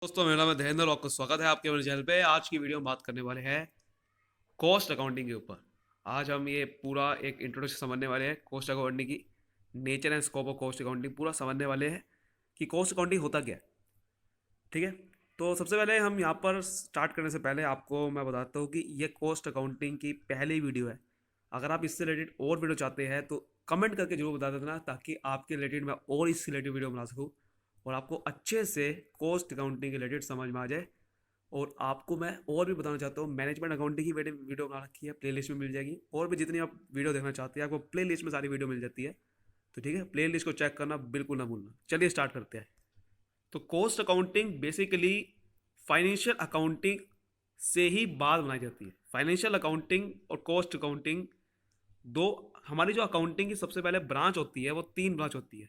दोस्तों, मेरा नाम है धैर्येंद्र और आपका स्वागत है आपके मेरे चैनल पे। आज की वीडियो में बात करने वाले हैं कॉस्ट अकाउंटिंग के ऊपर। आज हम ये पूरा एक इंट्रोडक्शन समझने वाले हैं कॉस्ट अकाउंटिंग की, nature and scope of cost accounting पूरा समझने वाले हैं कि कॉस्ट अकाउंटिंग होता क्या है। ठीक है, तो सबसे पहले हम यहाँ पर स्टार्ट करने से पहले आपको मैं बताता हूँ कि ये कॉस्ट अकाउंटिंग की पहली वीडियो है। अगर आप इससे रिलेटेड और वीडियो चाहते हैं तो कमेंट करके जरूर बता देना, ताकि आपके रिलेटेड मैं और इससे रिलेटेड वीडियो बना सकूँ और आपको अच्छे से कॉस्ट अकाउंटिंग के रिलेटेड समझ में आ जाए। और आपको मैं और भी बताना चाहता हूँ, मैनेजमेंट अकाउंटिंग की मैंने वीडियो बना रखी है, प्लेलिस्ट में मिल जाएगी। और भी जितनी आप वीडियो देखना चाहते हैं आपको प्लेलिस्ट में सारी वीडियो मिल जाती है। तो ठीक है, प्लेलिस्ट को चेक करना बिल्कुल ना भूलना। चलिए स्टार्ट करते हैं। तो cost accounting basically financial accounting से ही बात बनाई जाती है। फाइनेंशियल अकाउंटिंग और कॉस्ट अकाउंटिंग दो, हमारी जो अकाउंटिंग की सबसे पहले ब्रांच होती है वो तीन ब्रांच होती है: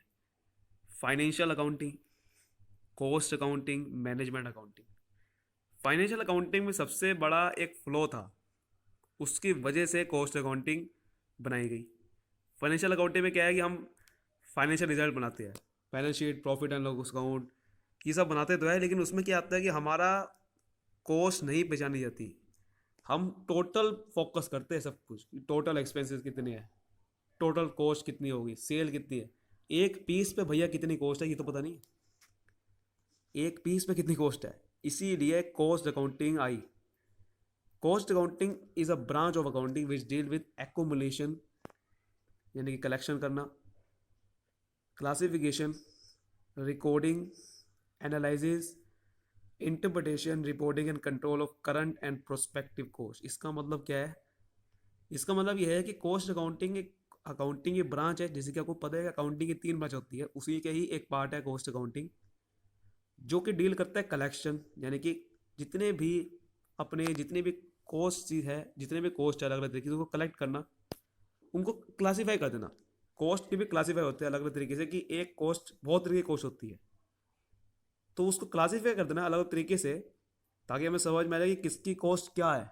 financial accounting, cost accounting, management accounting. Financial accounting में सबसे बड़ा एक फ्लो था, उसकी वजह से कॉस्ट अकाउंटिंग बनाई गई। फाइनेंशियल अकाउंटिंग में क्या है कि हम फाइनेंशियल रिजल्ट बनाते हैं, balance sheet, profit and loss account, ये सब बनाते तो है, लेकिन उसमें क्या आता है कि हमारा कॉस्ट नहीं पहचानी जाती। हम टोटल फोकस करते हैं सब कुछ, टोटल एक्सपेंसेस कितने हैं, टोटल कॉस्ट कितनी होगी, सेल कितनी है, एक पीस पे भैया कितनी कॉस्ट है ये तो पता नहीं, एक पीस पे कितनी कॉस्ट है। इसीलिए cost accounting I. Cost accounting is a branch of accounting which deal with accumulation, यानी कि कलेक्शन करना, classification, recording, analysis, interpretation, reporting and control of current and prospective cost. इसका मतलब क्या है? इसका मतलब यह है कि कॉस्ट अकाउंटिंग एक अकाउंटिंग की ब्रांच है। जैसे कि आपको पता है कि अकाउंटिंग की तीन ब्रांच होती है, उसी के ही एक पार्ट है कॉस्ट अकाउंटिंग, जो कि डील करता है कलेक्शन, यानी कि जितने भी अपने जितने भी कॉस्ट है, जितने भी कॉस्ट है अलग अलग तरीके से, उनको कलेक्ट करना, उनको क्लासीफाई कर देना। कॉस्ट के भी क्लासीफाई होते हैं अलग अलग तरीके से, कि एक कॉस्ट बहुत तरीके की कॉस्ट होती है, तो उसको क्लासीफाई कर देना अलग अलग तरीके से, ताकि हमें समझ में आ जाए कि किसकी कॉस्ट क्या है।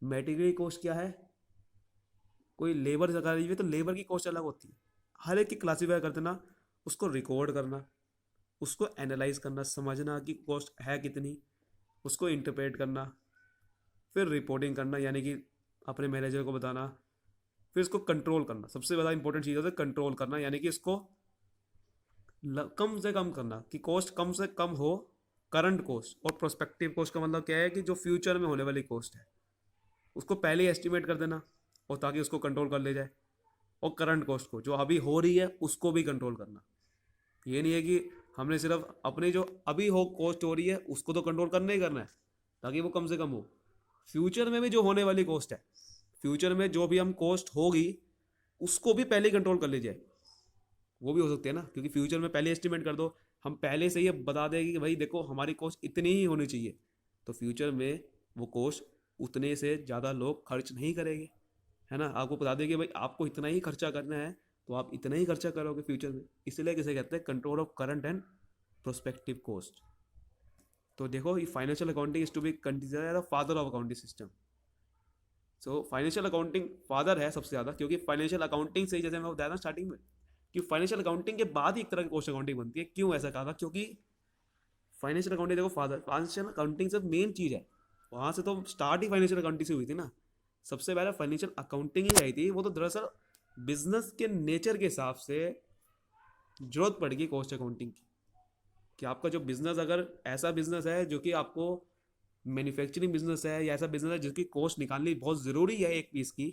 मेटीरियल कॉस्ट क्या है, कोई लेबर लगा रही है तो लेबर की कॉस्ट अलग होती है। हर एक की क्लासीफाई कर देना, उसको रिकॉर्ड करना, उसको एनालाइज करना, समझना कि कॉस्ट है कितनी, उसको इंटरप्रेट करना, फिर रिपोर्टिंग करना, यानी कि अपने मैनेजर को बताना, फिर इसको कंट्रोल करना। सबसे ज़्यादा इंपॉर्टेंट चीज़ होता है कंट्रोल करना, यानी कि इसको कम से कम करना कि कॉस्ट कम से कम हो। करंट कॉस्ट और प्रोस्पेक्टिव कॉस्ट का मतलब क्या है कि जो फ्यूचर में होने वाली कॉस्ट है उसको पहले ही एस्टिमेट कर देना, और ताकि उसको कंट्रोल कर ले जाए। और करंट कॉस्ट को जो अभी हो रही है उसको भी कंट्रोल करना। ये नहीं है कि हमने सिर्फ अपने जो अभी हो कॉस्ट हो रही है उसको तो कंट्रोल करना ही करना है, ताकि वो कम से कम हो। फ्यूचर में भी जो होने वाली कॉस्ट है, फ्यूचर में जो भी हम कॉस्ट होगी उसको भी पहले कंट्रोल कर ली जाए। वो भी हो सकती है ना, क्योंकि फ्यूचर में पहले एस्टिमेट कर दो, हम पहले से ये बता देंगे कि भाई देखो हमारी कॉस्ट इतनी ही होनी चाहिए, तो फ्यूचर में वो कॉस्ट उतने से ज़्यादा लोग खर्च नहीं करेंगे, है ना। आपको बता दें कि भाई आपको इतना ही खर्चा करना है, तो आप इतना ही खर्चा करोगे फ्यूचर में। इसलिए किसे कहते हैं control of current and prospective cost. तो देखो, ये financial accounting is to be considered father of accounting system. So financial accounting father है सबसे ज़्यादा, क्योंकि फाइनेंशियल अकाउंटिंग से ही, जैसे मैं बताया ना स्टार्टिंग में, कि फाइनेंशियल अकाउंटिंग के बाद ही एक तरह की कॉस्ट अकाउंटिंग बनती है। क्यों ऐसा कहा था? क्योंकि फाइनेंशियल अकाउंटिंग देखो फादर, फाइनेंशियल अकाउंटिंग से मेन चीज़ है, वहाँ से तो स्टार्ट ही फाइनेंशियल अकाउंटिंग से हुई थी ना। सबसे पहले फाइनेंशियल अकाउंटिंग ही आई थी, वो तो दरअसल बिजनेस के नेचर के हिसाब से जरूरत पड़ेगी कॉस्ट अकाउंटिंग की। कि आपका जो बिजनेस अगर ऐसा बिजनेस है जो कि आपको मैन्युफैक्चरिंग बिजनेस है, या ऐसा बिजनेस है जिसकी कॉस्ट निकालनी बहुत ज़रूरी है एक पीस की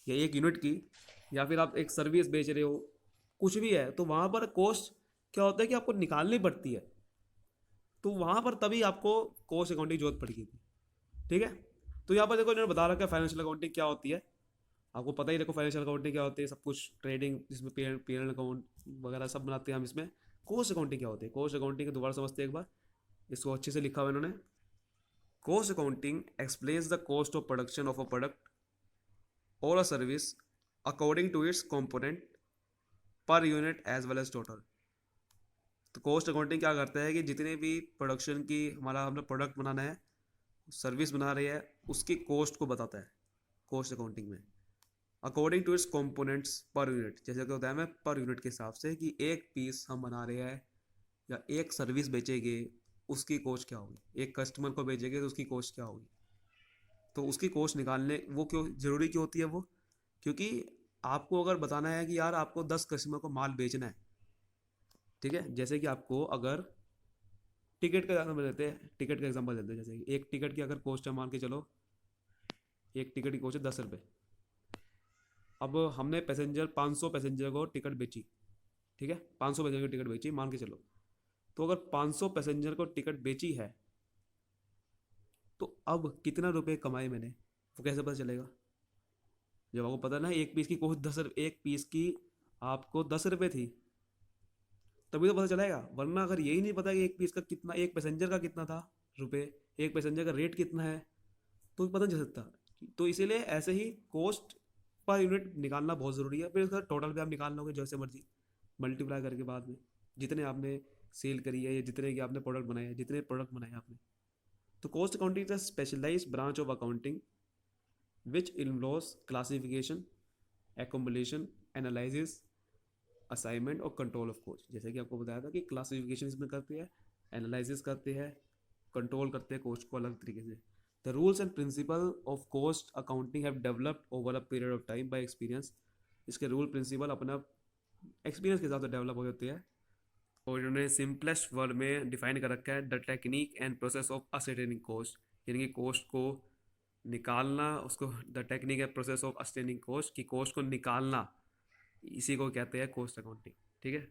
या एक यूनिट की, या फिर आप एक सर्विस बेच रहे हो, कुछ भी है, तो वहाँ पर कॉस्ट क्या होता है कि आपको निकालनी पड़ती है। तो वहाँ पर तभी आपको कॉस्ट अकाउंटिंग जरूरत पड़ेगी। ठीक है, तो यहाँ पर देखो इन्होंने बता रखा है फाइनेंशियल अकाउंटिंग क्या होती है। आपको पता ही देखो फाइनेंशियल अकाउंटिंग क्या होती है, सब कुछ ट्रेडिंग, जिसमें पी एल अकाउंट वगैरह सब बनाते हैं हम इसमें। कॉस्ट अकाउंटिंग क्या होती है? कॉस्ट अकाउंटिंग को दोबारा समझते हैं एक बार, इसको अच्छे से लिखा हुआ इन्होंने। Cost accounting explains the cost of production of a product और a service according to its component per unit as well as total. तो कॉस्ट अकाउंटिंग क्या करता है कि जितने भी प्रोडक्शन की, हमारा हमने प्रोडक्ट बनाना है, सर्विस बना रही है, उसकी कॉस्ट को बताता है कॉस्ट अकाउंटिंग में, according to its components per unit. जैसे कि होता है, मैं पर यूनिट के हिसाब से कि एक पीस हम बना रहे हैं या एक सर्विस बेचेंगे, उसकी कॉस्ट क्या होगी, एक कस्टमर को भेजेंगे तो उसकी कॉस्ट क्या होगी। तो उसकी कॉस्ट निकालने वो क्यों ज़रूरी क्यों होती है वो, क्योंकि आपको अगर बताना है कि यार आपको 10 कस्टमर को माल बेचना है, ठीक है, जैसे कि आपको अगर टिकट का एग्जाम्पल देते हैं, टिकट का एग्जाम्पल देते हैं, जैसे कि एक टिकट की अगर कॉस्ट है मान के चलो, एक टिकट की कॉस्ट है 10 रुपये। अब हमने पैसेंजर 500 पैसेंजर को टिकट बेची, ठीक है, 500 पैसेंजर को टिकट बेची मान के चलो। तो अगर 500 पैसेंजर को टिकट बेची है तो अब कितना रुपए कमाए मैंने, वो कैसे पता चलेगा। जब आपको पता ना एक पीस की कॉस्ट 10, एक पीस की आपको 10 रुपये थी, तभी तो पता चलेगा। वरना अगर यही नहीं पता कि एक पीस का कितना, एक पैसेंजर का कितना था रुपए, एक पैसेंजर का रेट कितना है, तो पता नहीं चल सकता। तो इसीलिए ऐसे ही कॉस्ट पर यूनिट निकालना बहुत ज़रूरी है। फिर उसका टोटल पे आप निकाल लोगे जैसे मर्जी, मल्टीप्लाई करके बाद में जितने आपने सेल करी है या जितने की आपने प्रोडक्ट बनाए हैं, जितने प्रोडक्ट बनाए आपने। तो cost accounting is a specialised branch of accounting which involves classification, accumulation, analysis, assignment और कंट्रोल ऑफ कॉस्ट। जैसे कि आपको बताया था कि क्लासिफिकेशन इसमें करती है, एनालिसिस करती है, कंट्रोल करते हैं कॉस्ट को अलग तरीके से। The rules and principle of cost accounting have developed over a period of time bye experience. इसके रूल प्रिंसिपल अपना एक्सपीरियंस के हिसाब से डेवलप हो जाती है। और इन्होंने सिंपलेस्ट वर्ड में डिफाइन कर रखा है, the technique and process of ascertaining cost, यानी कि कॉस्ट को निकालना, उसको the technique and process of ascertaining cost की कॉस्ट को निकालना, इसी को कहते हैं कॉस्ट अकाउंटिंग। ठीक है।